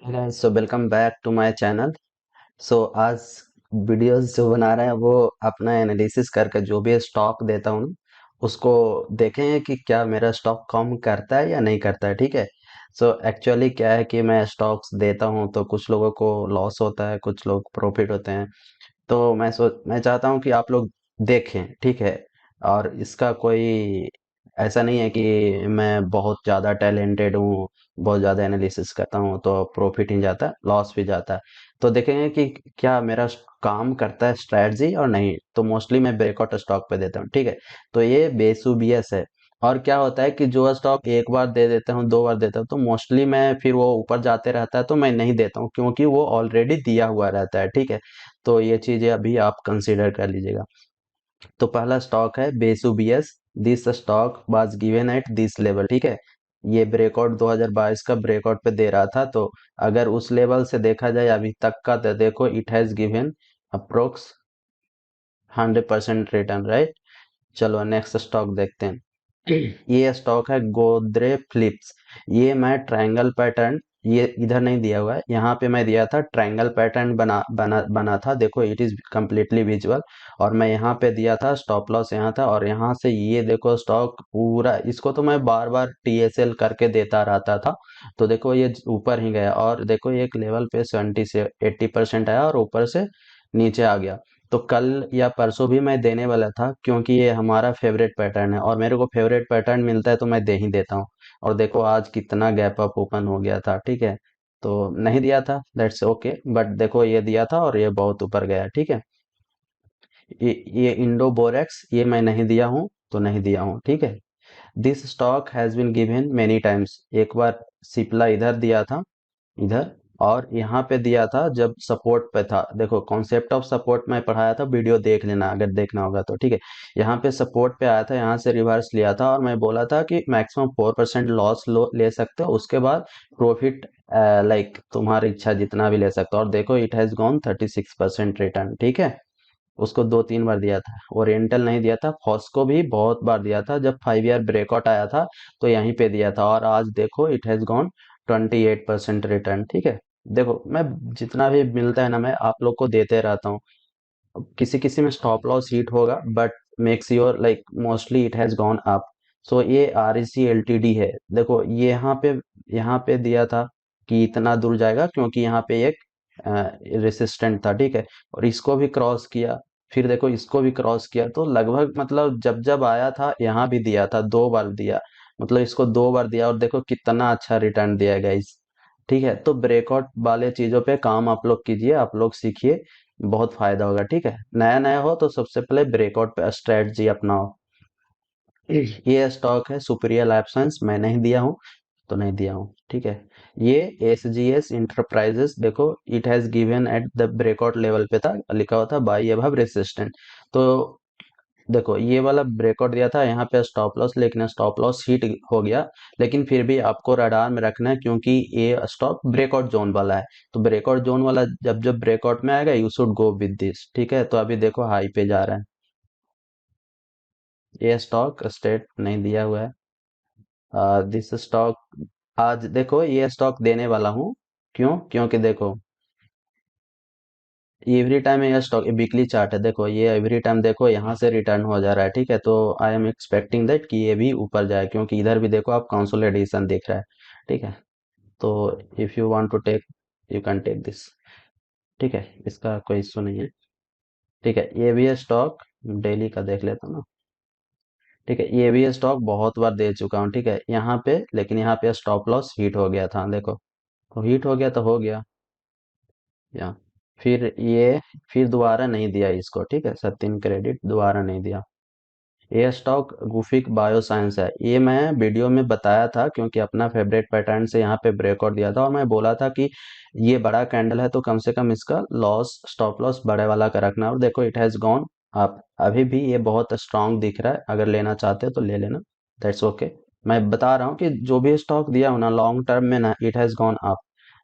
So welcome back to my channel. So आज videos जो बना रहे हैं वो अपना एनालिसिस करके जो भी स्टॉक देता हूँ उसको देखें कि क्या मेरा स्टॉक कम करता है या नहीं करता है। ठीक है। सो एक्चुअली क्या है कि मैं स्टॉक्स देता हूँ तो कुछ लोगों को लॉस होता है, कुछ लोग प्रॉफिट होते हैं। तो मैं चाहता हूँ कि आप लोग देखें। ठीक है। और इसका कोई ऐसा नहीं है कि मैं बहुत ज़्यादा टैलेंटेड हूँ, बहुत ज़्यादा एनालिसिस करता हूँ तो प्रॉफिट ही जाता है, लॉस भी जाता है। तो देखेंगे कि क्या मेरा काम करता है स्ट्रैटेजी और नहीं। तो मोस्टली मैं ब्रेकआउट स्टॉक पे देता हूँ। ठीक है। तो ये बेसुबियस है। और क्या होता है कि जो स्टॉक एक बार दे देता हूँ, दो बार देता हूँ, तो मोस्टली मैं फिर वो ऊपर जाते रहता है तो मैं नहीं देता हूँ, क्योंकि वो ऑलरेडी दिया हुआ रहता है। ठीक है। तो ये चीजें अभी आप कंसीडर कर लीजिएगा। तो पहला स्टॉक है बेसुबियस। This stock was given at this level. ठीक है। ये ब्रेकआउट 2022 का ब्रेकआउट पे दे रहा था, तो अगर उस लेवल से देखा जाए अभी तक का, तो देखो it has given approx 100% return, right. चलो नेक्स्ट स्टॉक देखते हैं। ये स्टॉक है गोदरे फ्लिप्स। ये मैं ट्रायंगल पैटर्न, ये इधर नहीं दिया हुआ है, यहाँ पे मैं दिया था ट्रायंगल पैटर्न बना बना बना था। देखो इट इज कंप्लीटली विजुअल। और मैं यहाँ पे दिया था स्टॉप लॉस, यहाँ था, और यहाँ से ये देखो स्टॉक पूरा, इसको तो मैं बार बार टीएसएल करके देता रहता था। तो देखो ये ऊपर ही गया, और देखो ये एक लेवल पे 70 से 80% आया और ऊपर से नीचे आ गया। तो कल या परसों भी मैं देने वाला था, क्योंकि ये हमारा फेवरेट पैटर्न है और मेरे को फेवरेट पैटर्न मिलता है तो मैं दे ही देता हूँ। और देखो आज कितना गैप अप ओपन हो गया था। ठीक है। तो नहीं दिया था, दैट्स ओके, बट देखो ये दिया था और ये बहुत ऊपर गया। ठीक है। ये इंडो बोरेक्स, ये मैं नहीं दिया हूँ तो नहीं दिया हूँ। ठीक है। This stock has been given many times. एक बार सिप्ला इधर दिया था, इधर, और यहाँ पे दिया था जब सपोर्ट पे था। देखो कॉन्सेप्ट ऑफ सपोर्ट मैं पढ़ाया था, वीडियो देख लेना अगर देखना होगा तो। ठीक है। यहाँ पे सपोर्ट पे आया था, यहाँ से रिवर्स लिया था, और मैं बोला था कि मैक्सिमम 4% लॉस ले सकते हो, उसके बाद प्रॉफिट लाइक तुम्हारी इच्छा जितना भी ले सकते हो। और देखो इट हैज गॉन 36% रिटर्न। ठीक है। उसको दो तीन बार दिया था। ओरिएंटल नहीं दिया था, फॉस्को भी बहुत बार दिया था, जब 5 ईयर ब्रेकआउट आया था तो यहीं पे दिया था, और आज देखो इट हैज गॉन 28% रिटर्न। ठीक है। देखो मैं जितना भी मिलता है ना, मैं आप लोग को देते रहता हूँ। किसी किसी में स्टॉप लॉस हिट होगा, but makes your like mostly it has gone up. So ये R E C L T D है। देखो ये यहाँ पे दिया था कि इतना दूर जाएगा, क्योंकि यहाँ पे एक रेसिस्टेंट था। ठीक है। और इसको भी क्रॉस किया, फिर देखो इसको भी क्रॉस किया, तो लगभग मतलब जब जब आया था यहाँ भी दिया था, दो बार दिया, मतलब इसको दो बार दिया, और देखो कितना अच्छा रिटर्न दिया गाइस। ठीक है। तो ब्रेकआउट वाले चीजों पे काम आप लोग कीजिए, आप लोग सीखिए, बहुत फायदा होगा। ठीक है। नया नया हो तो सबसे पहले ब्रेकआउट पे स्ट्रेटजी अपनाओ। ये स्टॉक है सुपीरियर लाइफ साइंस, मैं नहीं दिया हूँ तो नहीं दिया हूँ। ठीक है। ये एस जी एस इंटरप्राइजेस, देखो it has given at the breakout level पे था, लिखा हुआ था बाई अबव रेसिस्टेंट। तो देखो ये वाला ब्रेकआउट दिया था, यहाँ पे स्टॉप लॉस, लेकिन स्टॉप लॉस हिट हो गया। लेकिन फिर भी आपको रडार में रखना है, क्योंकि ये स्टॉक ब्रेकआउट जोन वाला है। तो ब्रेकआउट जोन वाला जब जब ब्रेकआउट में आएगा, you should go with this. ठीक है। तो अभी देखो हाई पे जा रहा है, ये स्टॉक स्टेट नहीं दिया हुआ है। दिस स्टॉक आज देखो ये स्टॉक देने वाला हूँ। क्यों? क्योंकि देखो एवरी टाइम ये स्टॉक वीकली चार्ट है, देखो ये एवरी टाइम देखो यहाँ से रिटर्न हो जा रहा है। ठीक है। तो आई एम एक्सपेक्टिंग दैट कि ये भी ऊपर जाए, क्योंकि इधर भी देखो आप कंसोलिडेशन दिख रहा है। ठीक है। तो if you want to take, you can take this. ठीक है। इसका कोई इशू नहीं है। ठीक है। ये भी स्टॉक डेली का देख लेता हूँ ना। ठीक है। ये भी स्टॉक बहुत बार दे चुका हूँ। ठीक है। यहाँ पे, लेकिन यहाँ पे स्टॉप लॉस हिट हो गया था, देखो। तो हिट हो गया तो हो गया, या फिर ये, फिर दोबारा नहीं दिया इसको। ठीक है। सत्इन क्रेडिट दोबारा नहीं दिया। ये स्टॉक गुफिक बायोसाइंस है, ये मैं वीडियो में बताया था, क्योंकि अपना फेवरेट पैटर्न से यहाँ पे ब्रेकआउट दिया था, और मैं बोला था कि ये बड़ा कैंडल है तो कम से कम इसका लॉस, स्टॉप लॉस बड़े वाला का रखना। और देखो इट हैज गॉन अप, अभी भी ये बहुत स्ट्रांग दिख रहा है, अगर लेना चाहते हो तो ले लेना, दैट्स ओके। मैं बता रहा हूँ कि जो भी स्टॉक दिया हो ना लॉन्ग टर्म में ना, इट हैज गॉन अप।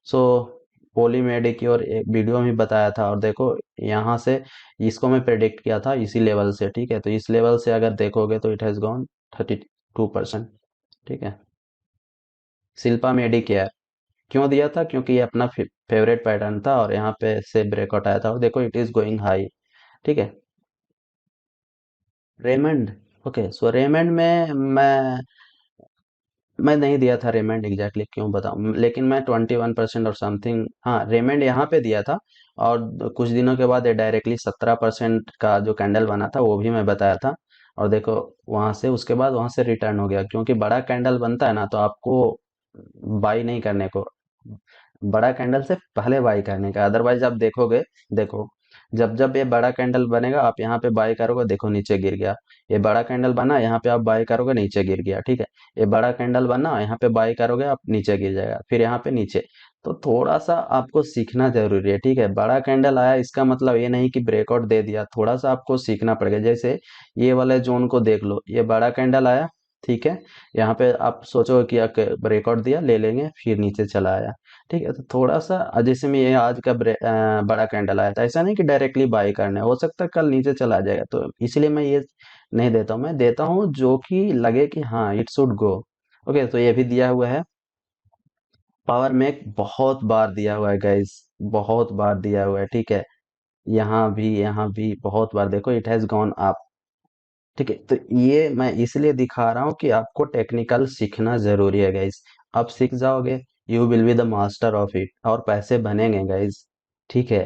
सो पॉलीमेडिक की और एक वीडियो में बताया था, और देखो यहाँ से इसको मैं प्रेडिक्ट किया था इसी लेवल से। ठीक है। तो इस लेवल से अगर देखोगे तो इट हैज गॉन 32%। ठीक है। शिल्पा मेडिकेयर, क्यों दिया था? क्योंकि ये अपना फेवरेट पैटर्न था और यहाँ पे से ब्रेकआउट आया था और देखो इट इज गोइंग हाई। ठीक है। रेमंड। ओके, सो रेमंड में मैं नहीं दिया था रेमंड, एग्जैक्टली क्यों बताऊं, लेकिन मैं 21% और समथिंग, हाँ रेमंड यहाँ पे दिया था। और कुछ दिनों के बाद ये डायरेक्टली 17% का जो कैंडल बना था वो भी मैं बताया था। और देखो वहां से उसके बाद वहां से रिटर्न हो गया, क्योंकि बड़ा कैंडल बनता है ना तो आपको बाई नहीं करने को, बड़ा कैंडल से पहले बाई करने का, अदरवाइज आप देखोगे। देखो जब जब ये बड़ा कैंडल बनेगा आप यहाँ पे बाई करोगे, देखो नीचे गिर गया। ये बड़ा कैंडल बना, यहाँ पे आप बाई करोगे, नीचे गिर गया। ठीक है। ये बड़ा कैंडल बना, यहाँ पे बाई करोगे आप, नीचे गिर जाएगा, फिर यहाँ पे नीचे। तो थोड़ा सा आपको सीखना जरूरी है। ठीक है। बड़ा कैंडल आया इसका मतलब ये नहीं कि ब्रेकआउट दे दिया, थोड़ा सा आपको सीखना पड़ेगा। जैसे ये वाले जोन को देख लो, ये बड़ा कैंडल आया। ठीक है। यहाँ पे आप सोचो कि ब्रेकआउट दिया, ले लेंगे, फिर नीचे चला आया। ठीक है। तो थोड़ा सा जैसे में ये आज का बड़ा कैंडल आया था, ऐसा नहीं कि डायरेक्टली बाई करना है, हो सकता है कल नीचे चला जाएगा, तो इसलिए मैं ये नहीं देता हूँ। मैं देता हूँ जो कि लगे कि हाँ इट शुड गो। ओके, तो ये भी दिया हुआ है। पावर मेक बहुत बार दिया हुआ है गाइस, बहुत बार दिया हुआ है। ठीक है। यहाँ भी बहुत बार, देखो इट हैज गॉन अप। ठीक है। तो ये मैं इसलिए दिखा रहा हूँ कि आपको टेक्निकल सीखना जरूरी है गाइस। आप सीख जाओगे, you will be the master of it, और पैसे बनेंगे गाइस। ठीक है।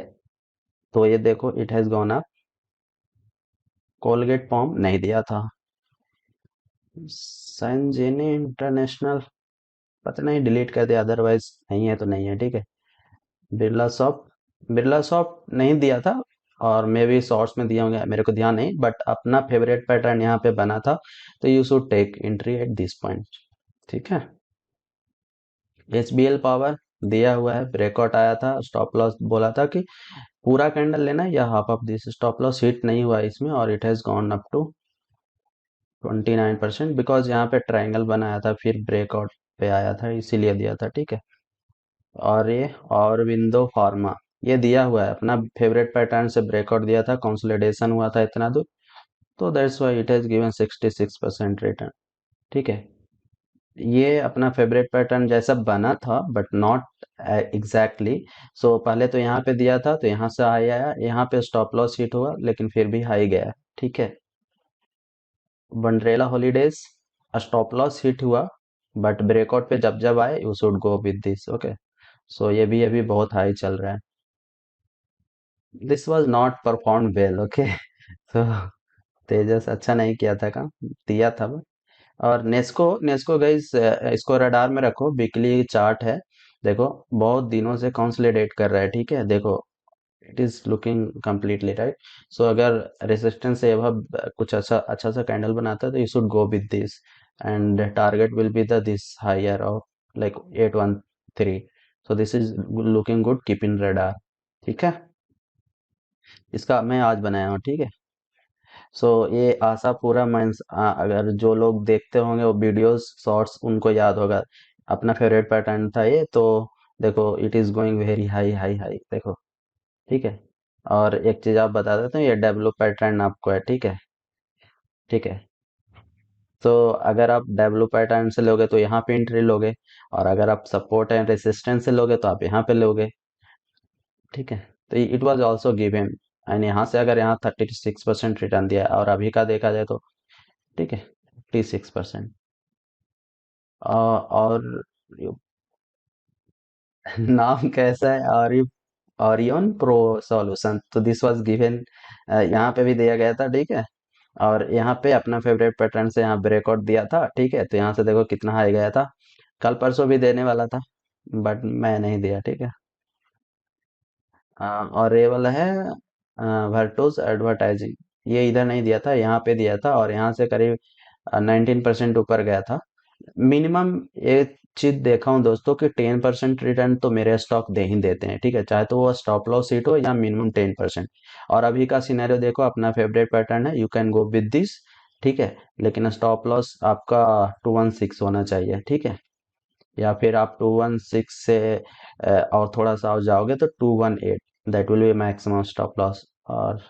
तो ये देखो it has gone up. Colgate Palm नहीं दिया था। संजीनी इंटरनेशनल, पता नहीं, डिलीट कर दिया, अदरवाइज नहीं है तो नहीं है। ठीक है। बिरला सॉफ्ट, बिरला सॉफ्ट नहीं दिया था। और मे भी शॉर्ट्स में दिया होंगे, मेरे को ध्यान नहीं, बट अपना फेवरेट पैटर्न यहाँ पे बना था, तो you should take entry at this point. ठीक है। एच बी एल पावर दिया हुआ है, ब्रेकआउट आया था, स्टॉप लॉस बोला था कि पूरा कैंडल लेना है या half of this, stop loss hit नहीं हुआ इसमें, और it has gone up to 29%, because यहाँ पे ट्रायंगल बनाया था फिर ब्रेकआउट पे आया था, इसीलिए दिया था। ठीक है। और ये और विंडो फार्मा, ये दिया हुआ है, अपना फेवरेट पैटर्न से ब्रेकआउट दिया था, कंसोलिडेशन हुआ था इतना दूर, तो that's why it has given 66% return. ठीक है। ये अपना फेवरेट पैटर्न जैसा बना था बट नॉट एग्जैक्टली। सो पहले तो यहाँ पे दिया था, तो यहाँ से हाई आया, यहाँ पे स्टॉप लॉस हिट हुआ, लेकिन फिर भी हाई गया। ठीक है। Wonderla Holidays, stop loss hit हुआ, बट ब्रेकआउट पे जब जब आए you should go with this. Okay, so ये भी अभी बहुत हाई चल रहा है। This was not perform well. Okay, तो तेजस अच्छा नहीं किया था काम, दिया था वो। और नेस्को, नेस्को गाइस इसको रडार में रखो, वीकली चार्ट है। देखो बहुत दिनों से कंसोलिडेट कर रहा है। ठीक है। देखो it is looking completely right. So अगर रेजिस्टेंस से अब कुछ अच्छा अच्छा सा कैंडल बनाता है तो you should go with this, and target will be the this higher of like 813। So this is looking good, keep in radar. ठीक है। इसका मैं आज बनाया हूँ। ठीक है। सो ये आशा पूरा मैं अगर जो लोग देखते होंगे वो वीडियोस शॉर्ट्स उनको याद होगा, अपना फेवरेट पैटर्न था ये तो। देखो it is going very high high high, देखो। ठीक है। और एक चीज आप बता देता हूँ, ये डब्ल्यू पैटर्न आपको है। ठीक है। ठीक है। तो अगर आप डब्ल्यू पैटर्न से लोगे तो यहाँ पे एंट्री लोगे, और अगर आप सपोर्ट एंड रेसिस्टेंस से लोगे तो आप यहाँ पे लोगे। ठीक है। तो it was also given, and यहाँ से अगर यहाँ 36% रिटर्न दिया है, और अभी का देखा जाए तो ठीक है 36%। और नाम कैसा है? ओरियन प्रो सॉल्यूशन, तो दिस वाज गिवन, यहाँ पे भी दिया गया था। ठीक है। और यहाँ पे अपना फेवरेट पैटर्न से यहाँ ब्रेकआउट दिया था। ठीक है। तो यहाँ से देखो कितना हाई गया था, कल परसों भी देने वाला था, बट मैं नहीं दिया। ठीक है। और ये वाला है वर्टोज एडवर्टाइजिंग, ये इधर नहीं दिया था, यहाँ पे दिया था, और यहाँ से करीब 19% ऊपर गया था। मिनिमम एक चीज देखा हूँ दोस्तों कि 10% रिटर्न तो मेरे स्टॉक दे ही देते हैं। ठीक है। चाहे तो वो स्टॉप लॉस हिट हो या मिनिमम 10%। और अभी का सिनेरियो देखो, अपना फेवरेट पैटर्न है, you can go with this. ठीक है। लेकिन स्टॉप लॉस आपका 216 होना चाहिए। ठीक है। या फिर आप 216 से और थोड़ा सा और जाओगे तो 218, that will be maximum stop loss. और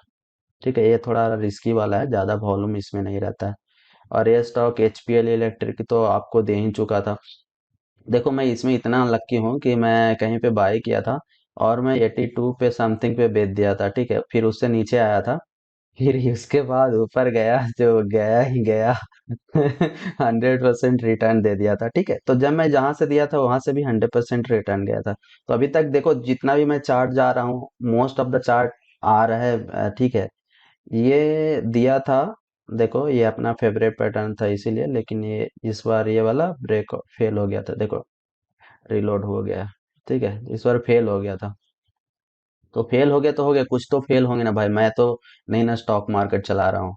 ठीक है, ये थोड़ा रिस्की वाला है, ज़्यादा वॉल्यूम इसमें नहीं रहता है। और ये stock H P L electric तो आपको दे ही चुका था। देखो मैं इसमें इतना लक्की हूँ कि मैं कहीं पे बाई किया था और मैं 82 पे समथिंग पे बेच दिया था, ठीक है, फिर उससे नीचे आया था, फिर उसके बाद ऊपर गया जो गया ही गया। 100% रिटर्न दे दिया था, ठीक है, तो जब मैं जहां से दिया था वहां से भी 100% रिटर्न गया था। तो अभी तक देखो जितना भी मैं चार्ट जा रहा हूँ, मोस्ट ऑफ द चार्ट आ रहा है, ठीक है। ये दिया था, देखो ये अपना फेवरेट पैटर्न था इसीलिए, लेकिन ये इस बार ये वाला ब्रेक फेल हो गया था, देखो रिलोड हो गया, ठीक है, इस बार फेल हो गया था। तो फेल हो गया तो हो गया, कुछ तो फेल होंगे ना भाई, मैं तो नहीं ना स्टॉक मार्केट चला रहा हूँ।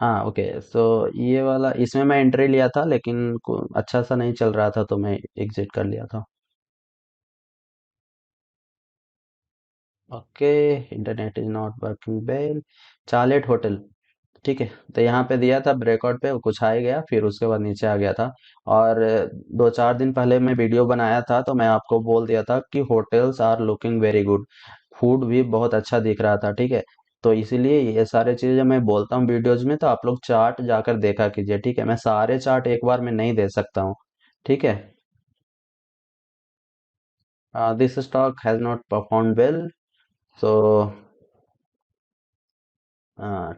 हाँ ओके, सो ये वाला इसमें मैं एंट्री लिया था, लेकिन अच्छा सा नहीं चल रहा था तो मैं एग्जिट कर लिया था। Okay, internet is not working well. Charlotte hotel, ठीक है, तो यहाँ पे दिया था ब्रेकआउट पे, वो कुछ आ ही गया, फिर उसके बाद नीचे आ गया था। और 2-4 दिन पहले मैं वीडियो बनाया था तो मैं आपको बोल दिया था कि hotels are looking very good, food भी बहुत अच्छा दिख रहा था, ठीक है। तो इसीलिए ये सारे चीजें मैं बोलता हूँ वीडियोज में, तो आप लोग चार्ट जाकर देखा कीजिए, ठीक है, मैं सारे चार्ट एक बार में नहीं दे सकता हूँ, ठीक है। This stock has not perform well, so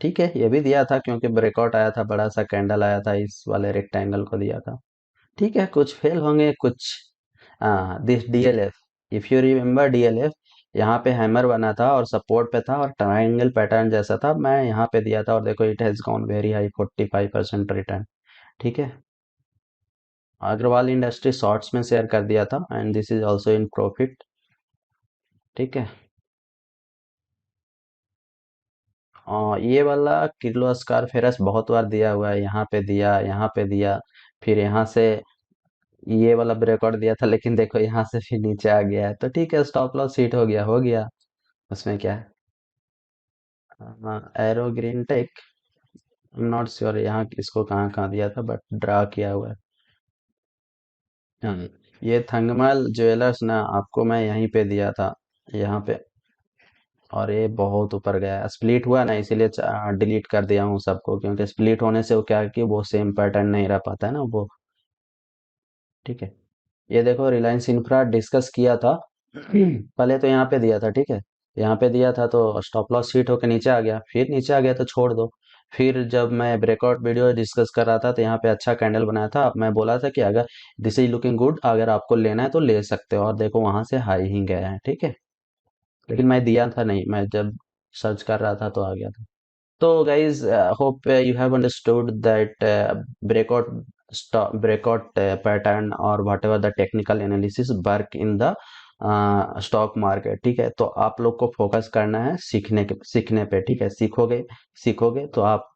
ठीक है, ये भी दिया था क्योंकि ब्रेकआउट आया था, बड़ा सा कैंडल आया था, इस वाले रेक्टेंगल को दिया था, ठीक है, कुछ फेल होंगे कुछ। This DLF, if you remember DLF, यहाँ पे हैमर बना था और सपोर्ट पे था और ट्रायंगल पैटर्न जैसा था, मैं यहाँ पे दिया था और देखो it has gone very high, 45% return, ठीक है। अग्रवाल इंडस्ट्री शॉर्ट्स में शेयर कर दिया था and this is also in profit, ठीक है। ये वाला किर्लोस्कर फेरस बहुत बार दिया हुआ है, यहाँ पे दिया, यहाँ पे दिया, फिर यहाँ से ये वाला ब्रेकआउट दिया था, लेकिन देखो यहाँ से फिर नीचे आ गया है, तो ठीक है, स्टॉप लॉस हिट हो गया, हो गया, उसमें क्या है। Aero green tech, not sure यहाँ इसको कहाँ कहाँ दिया था, बट ड्रा किया हुआ है। हाँ, ये थंगमल ज्वेलर्स ना, आपको मैं यहीं पे दिया था, यहाँ पे, और ये बहुत ऊपर गया, स्प्लिट हुआ ना इसीलिए डिलीट कर दिया हूँ सबको, क्योंकि स्प्लिट होने से वो क्या है कि वो सेम पैटर्न नहीं रह पाता है ना वो, ठीक है। ये देखो रिलायंस इंफ्रा डिस्कस किया था। पहले तो यहाँ पे दिया था, ठीक है, यहाँ पे दिया था तो स्टॉप लॉस हिट होकर नीचे आ गया, फिर नीचे आ गया तो छोड़ दो। फिर जब मैं ब्रेकआउट वीडियो डिस्कस कर रहा था तो यहाँ पे अच्छा कैंडल बनाया था, मैं बोला था कि अगर दिस इज लुकिंग गुड, अगर आपको लेना है तो ले सकते हो, और देखो वहां से हाई ही गया है, ठीक है, लेकिन मैं दिया था नहीं, मैं जब सर्च कर रहा था तो आ गया था। So guys, hope you have understood that breakout pattern or whatever the technical analysis work in the stock market, ठीक है, तो आप लोग को फोकस करना है सीखने पे, ठीक है, सीखोगे सीखोगे तो आप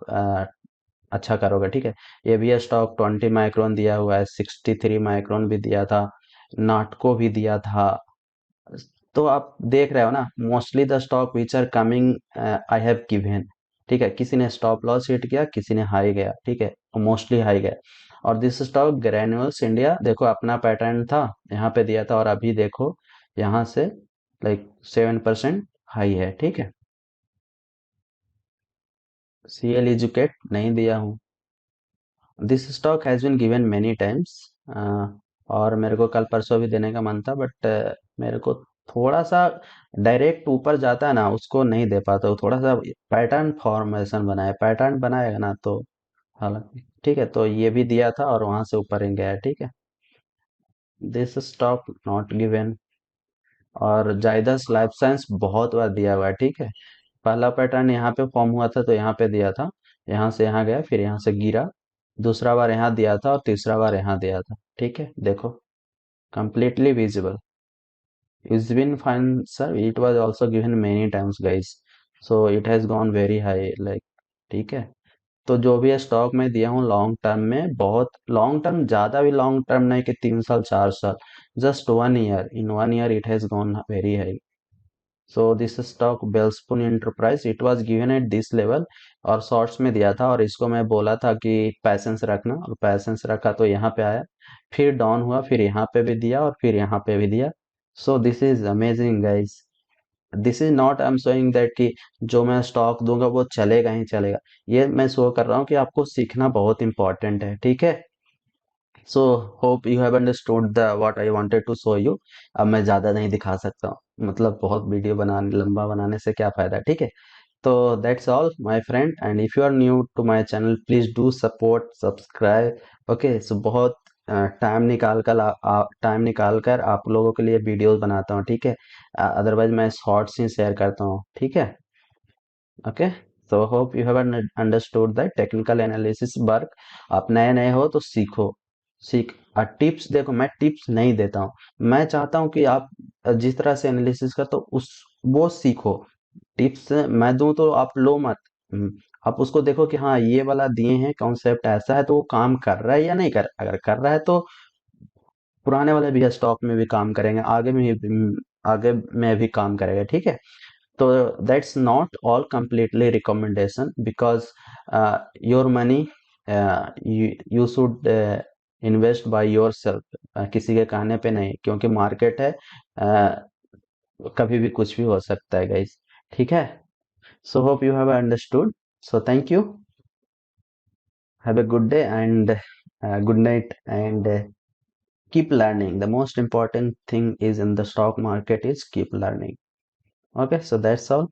अच्छा करोगे, ठीक है। ये भी स्टॉक 20 माइक्रोन दिया हुआ है, 63 माइक्रोन भी दिया था, नाटको भी दिया था, तो आप देख रहे हो ना, mostly the stock which are coming I have given, ठीक है, किसी ने स्टॉप लॉस हिट किया, किसी ने हाई गया, ठीक है, मोस्टली हाई गया। और दिस स्टॉक ग्रेन्यूल्स इंडिया, देखो अपना पैटर्न था, यहाँ पे दिया था और अभी देखो यहाँ से लाइक 7% हाई है, ठीक है। सीएल एजुकेट नहीं दिया हूँ, this stock has been given many times, और मेरे को कल परसों भी देने का मन था, बट मेरे को थोड़ा सा डायरेक्ट ऊपर जाता है ना, उसको नहीं दे पाता हूँ, थोड़ा सा पैटर्न फॉर्मेशन बनाए, पैटर्न बनाएगा ना तो, हालांकि ठीक है, तो ये भी दिया था और वहां से ऊपर ही गया है, ठीक है। This stock not given. और जायदस लाइफ साइंस बहुत बार दिया हुआ है, ठीक है, पहला पैटर्न यहाँ पे फॉर्म हुआ था तो यहाँ पे दिया था, यहाँ से यहाँ गया, फिर यहाँ से गिरा, दूसरा बार यहाँ दिया था और तीसरा बार यहाँ दिया था, ठीक है, देखो completely visible, it's been fine sir, it was also given many times guys, so it has gone very high like, ठीक है। तो जो भी स्टॉक में दिया हूँ लॉन्ग टर्म में, बहुत लॉन्ग टर्म, ज्यादा भी लॉन्ग टर्म नहीं कि 3 साल 4 साल, just 1 year, in 1 year it has gone very high. So this stock Welspun enterprise, it was given at this level, और शॉर्ट्स में दिया था और इसको मैं बोला था कि पैसेंस रखना, और पैसेंस रखा तो यहाँ पे आया, फिर डाउन हुआ, फिर यहाँ पे भी दिया और फिर यहाँ पे भी दिया। सो this is amazing guys, this is not I am showing that कि जो मैं स्टॉक दूंगा वो चलेगा ही चलेगा, ये मैं शो कर रहा हूँ कि आपको सीखना बहुत इंपॉर्टेंट है, ठीक है। So hope you have understood the what I wanted to show you. अब मैं ज़्यादा नहीं दिखा सकता हूँ, मतलब बहुत वीडियो बनाने लंबा बनाने से क्या फ़ायदा, ठीक है। तो that's all my friend, and if you are new to my channel please do support subscribe. Okay, so बहुत टाइम निकाल कर आप लोगों के लिए वीडियोस बनाता हूँ, ठीक है। अदरवाइज मैं शॉर्ट्स ही शेयर करता हूँ, ठीक है। Okay, so hope you have understood the technical analysis work. आप नए नए हो तो सीखो। टिप्स देखो, मैं टिप्स नहीं देता हूँ। मैं चाहता हूँ कि आप जिस तरह से एनालिसिस करते हो उस वो सीखो। टिप्स मैं दूं तो आप लो मत। आप उसको देखो कि हाँ ये वाला दिए हैं कॉन्सेप्ट ऐसा है, तो वो काम कर रहा है या नहीं कर, अगर कर रहा है तो पुराने वाले भी स्टॉक में भी काम करेंगे, आगे में भी काम करेगा, ठीक है। So that's not all completely recommendation, because your money you should invest by yourself, किसी के कहने पे नहीं, क्योंकि मार्केट है, कभी भी कुछ भी हो सकता है गाइस, ठीक है। So hope you have understood. So thank you. Have a good day and good night, and keep learning. The most important thing is in the stock market is keep learning. Okay, so that's all.